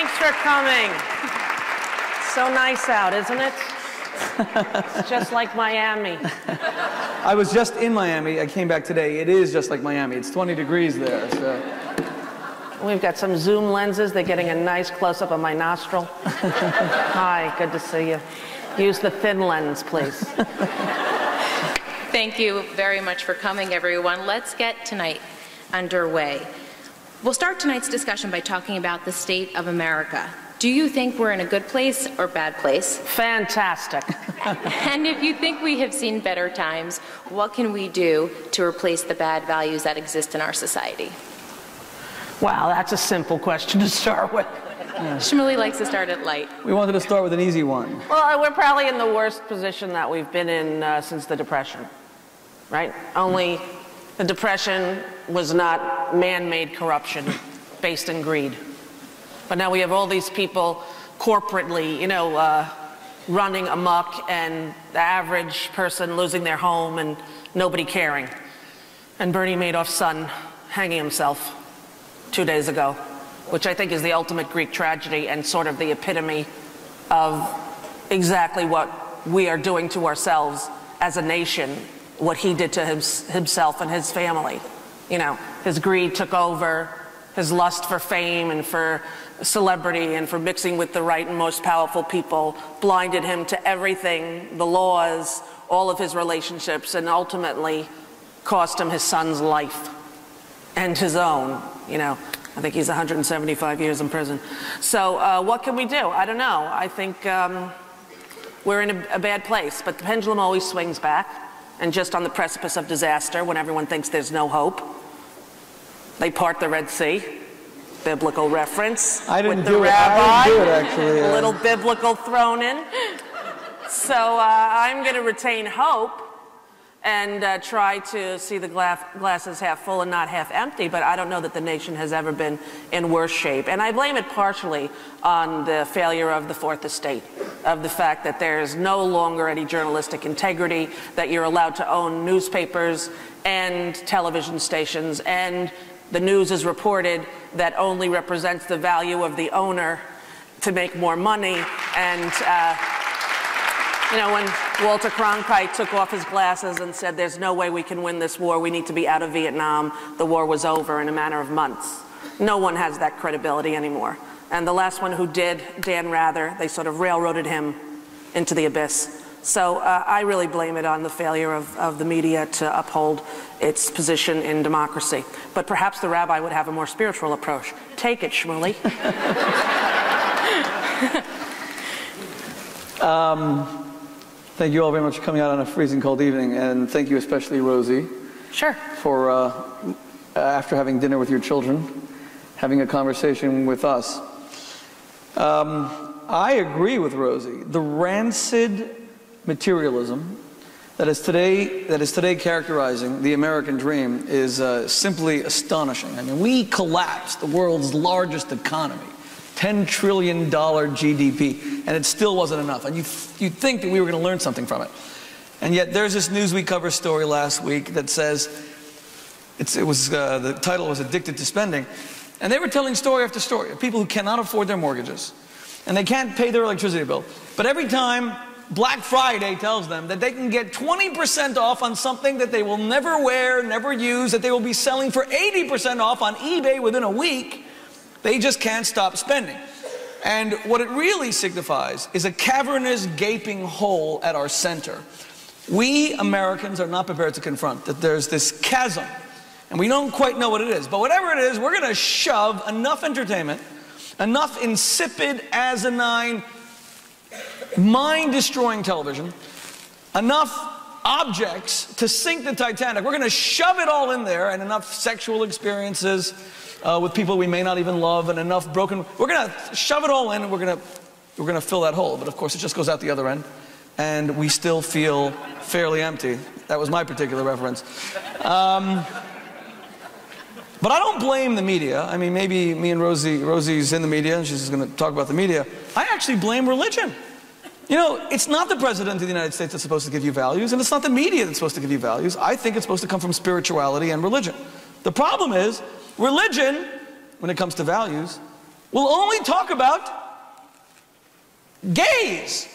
Thanks for coming. So nice out, isn't it? It's just like Miami. I was just in Miami. I came back today. It is just like Miami. It's 20 degrees there. So. We've got some zoom lenses. They're getting a nice close-up of my nostril. Hi, good to see you. Use the thin lens, please. Thank you very much for coming, everyone. Let's get tonight underway. We'll start tonight's discussion by talking about the state of America. Do you think we're in a good place or bad place? Fantastic. And if you think we have seen better times, what can we do to replace the bad values that exist in our society? Wow, that's a simple question to start with. Yeah. Shmuley likes to start it light. We wanted to start with an easy one. Well, we're probably in the worst position that we've been in since the Depression, right? Only the Depression was not man-made corruption based in greed. But now we have all these people corporately, running amok, and the average person losing their home and nobody caring. And Bernie Madoff's son hanging himself 2 days ago, which I think is the ultimate Greek tragedy and sort of the epitome of exactly what we are doing to ourselves as a nation, what he did to himself and his family. His greed took over, his lust for fame and for celebrity and for mixing with the right and most powerful people blinded him to everything, the laws, all of his relationships, and ultimately cost him his son's life and his own. I think he's 175 years in prison. So what can we do? I don't know. I think we're in a bad place, but the pendulum always swings back, and just on the precipice of disaster, when everyone thinks there's no hope, they part the Red Sea. Biblical reference. I didn't with the do it. rabbi. I didn't do it, actually. A little biblical thrown in. So I'm going to retain hope and try to see the glasses half full and not half empty, but I don't know that the nation has ever been in worse shape. And I blame it partially on the failure of the Fourth Estate, of the fact that there's no longer any journalistic integrity, that you're allowed to own newspapers and television stations, and the news is reported that only represents the value of the owner to make more money. And when Walter Cronkite took off his glasses and said, there's no way we can win this war, we need to be out of Vietnam, the war was over in a matter of months. No one has that credibility anymore. And the last one who did, Dan Rather, they sort of railroaded him into the abyss. So I really blame it on the failure of the media to uphold its position in democracy. But perhaps the rabbi would have a more spiritual approach. Take it, Shmuley. Thank you all very much for coming out on a freezing cold evening, and thank you especially, Rosie. Sure. For, after having dinner with your children, having a conversation with us. I agree with Rosie. The rancid materialism that is today characterizing the American dream is simply astonishing. I mean, we collapsed the world's largest economy, $10 trillion GDP, and it still wasn't enough. And you'd think that we were going to learn something from it. And yet there's this Newsweek cover story last week that says, the title was Addicted to Spending, and they were telling story after story of people who cannot afford their mortgages, and they can't pay their electricity bill. But every time Black Friday tells them that they can get 20% off on something that they will never wear, never use, that they will be selling for 80% off on eBay within a week, they just can't stop spending. And what it really signifies is a cavernous, gaping hole at our center. We Americans are not prepared to confront that there's this chasm, and we don't quite know what it is. But whatever it is, we're going to shove enough entertainment, enough insipid, asinine, mind-destroying television, enough objects to sink the Titanic. We're going to shove it all in there, and enough sexual experiences with people we may not even love, and enough broken. We're going to shove it all in, and we're going to fill that hole. But of course, it just goes out the other end, and we still feel fairly empty. That was my particular reference. But I don't blame the media. I mean, maybe me and Rosie's in the media, and she's going to talk about the media. I actually blame religion. It's not the President of the United States that's supposed to give you values, and it's not the media that's supposed to give you values. I think it's supposed to come from spirituality and religion. The problem is, religion, when it comes to values, will only talk about gays.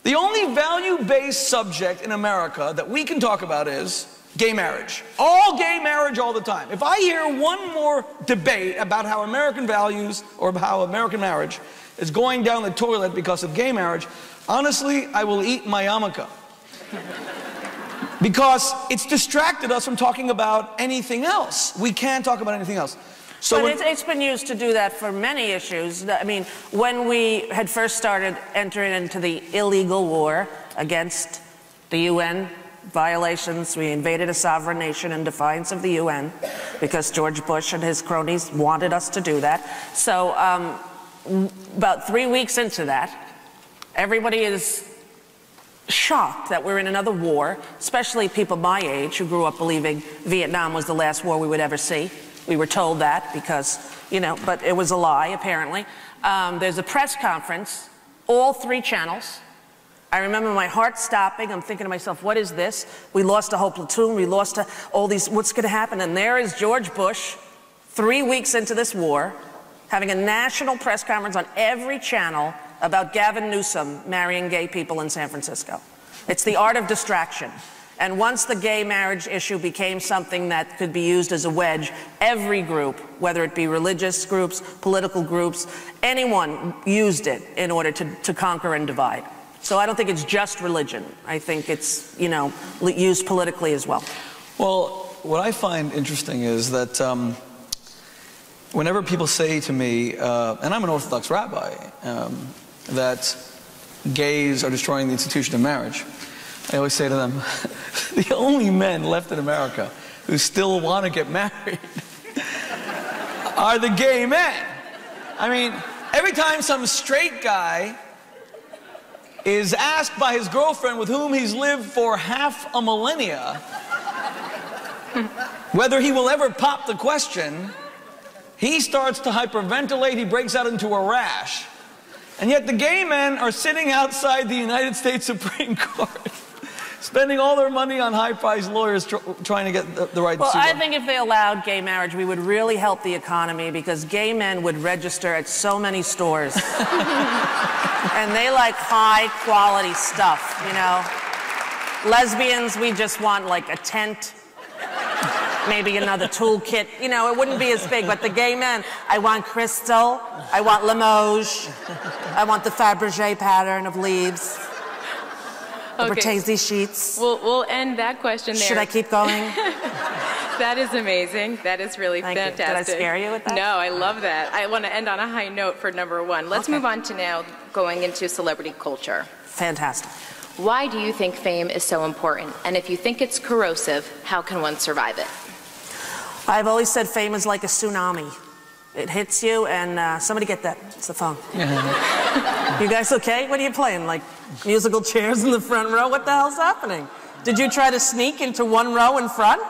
The only value-based subject in America that we can talk about is gay marriage. All gay marriage all the time. If I hear one more debate about how American values or how American marriage is going down the toilet because of gay marriage, honestly, I will eat my yarmulke. Because it's distracted us from talking about anything else. We can't talk about anything else. So but it's been used to do that for many issues. I mean, when we had first started entering into the illegal war against the UN violations, we invaded a sovereign nation in defiance of the UN because George Bush and his cronies wanted us to do that. So about 3 weeks into that, everybody is shocked that we're in another war, especially people my age who grew up believing Vietnam was the last war we would ever see. We were told that because, you know, but it was a lie, apparently. There's a press conference, all 3 channels. I remember my heart stopping. I'm thinking to myself, what is this? We lost a whole platoon. We lost all these, what's going to happen? And there is George Bush, 3 weeks into this war, having a national press conference on every channel about Gavin Newsom marrying gay people in San Francisco. It's the art of distraction. And once the gay marriage issue became something that could be used as a wedge, every group, whether it be religious groups, political groups, anyone used it in order to conquer and divide. So I don't think it's just religion. I think it's, you know, used politically as well. Well, what I find interesting is that whenever people say to me, and I'm an Orthodox rabbi, that gays are destroying the institution of marriage, I always say to them, the only men left in America who still want to get married are the gay men. I mean, every time some straight guy is asked by his girlfriend with whom he's lived for half a millennia whether he will ever pop the question, he starts to hyperventilate, he breaks out into a rash. And yet the gay men are sitting outside the United States Supreme Court spending all their money on high-priced lawyers trying to get the right to sue them. Well, I think if they allowed gay marriage, we would really help the economy because gay men would register at so many stores. And they like high-quality stuff, you know. Lesbians, we just want like a tent, maybe another toolkit. You know, it wouldn't be as big. But the gay men, I want crystal, I want Limoges, I want the Fabergé pattern of leaves. The Bertese sheets. We'll end that question there. Should I keep going? That is amazing. That is really fantastic. Did I scare you with that? No, I love that. I want to end on a high note for number 1. Let's move on to now going into celebrity culture. Fantastic. Why do you think fame is so important? And if you think it's corrosive, how can one survive it? I've always said fame is like a tsunami. It hits you and somebody get that. It's the phone. You guys okay? What are you playing? Like musical chairs in the front row? What the hell's happening? Did you try to sneak into one row in front?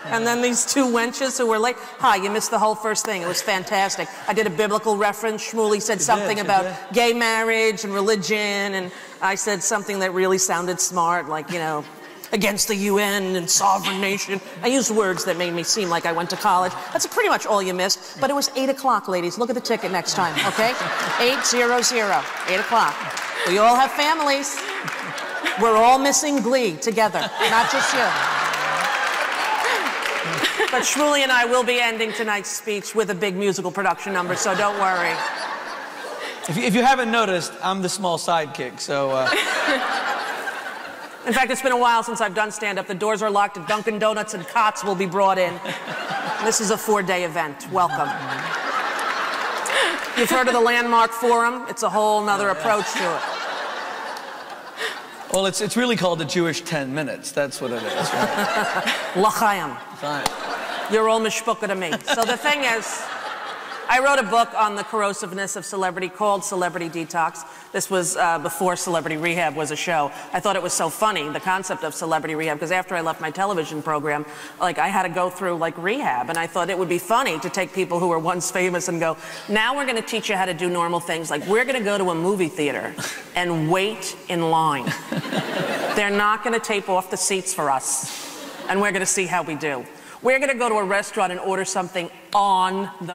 And then these 2 wenches who were late? Hi, you missed the whole first thing. It was fantastic. I did a biblical reference. Shmuley said something about gay marriage and religion, and I said something that really sounded smart, like, you know, against the UN and sovereign nation. I used words that made me seem like I went to college. That's pretty much all you missed. But it was 8 o'clock, ladies. Look at the ticket next time, okay? 800, 8 o'clock. We all have families. We're all missing Glee together, not just you. But Shmuley and I will be ending tonight's speech with a big musical production number, so don't worry. If you haven't noticed, I'm the small sidekick, so... In fact, it's been a while since I've done stand-up. The doors are locked and Dunkin' Donuts and cots will be brought in. This is a 4-day event. Welcome. You've heard of the Landmark Forum? It's a whole nother approach to it. Well, it's really called the Jewish 10 minutes. That's what it is. Right? L'chaim. You're all mishpucha to me. So the thing is, I wrote a book on the corrosiveness of celebrity called Celebrity Detox. This was before Celebrity Rehab was a show. I thought it was so funny, the concept of Celebrity Rehab, because after I left my television program, like I had to go through like rehab, and I thought it would be funny to take people who were once famous and go, now we're going to teach you how to do normal things. Like we're going to go to a movie theater and wait in line. They're not going to tape off the seats for us, and we're going to see how we do. We're going to go to a restaurant and order something on the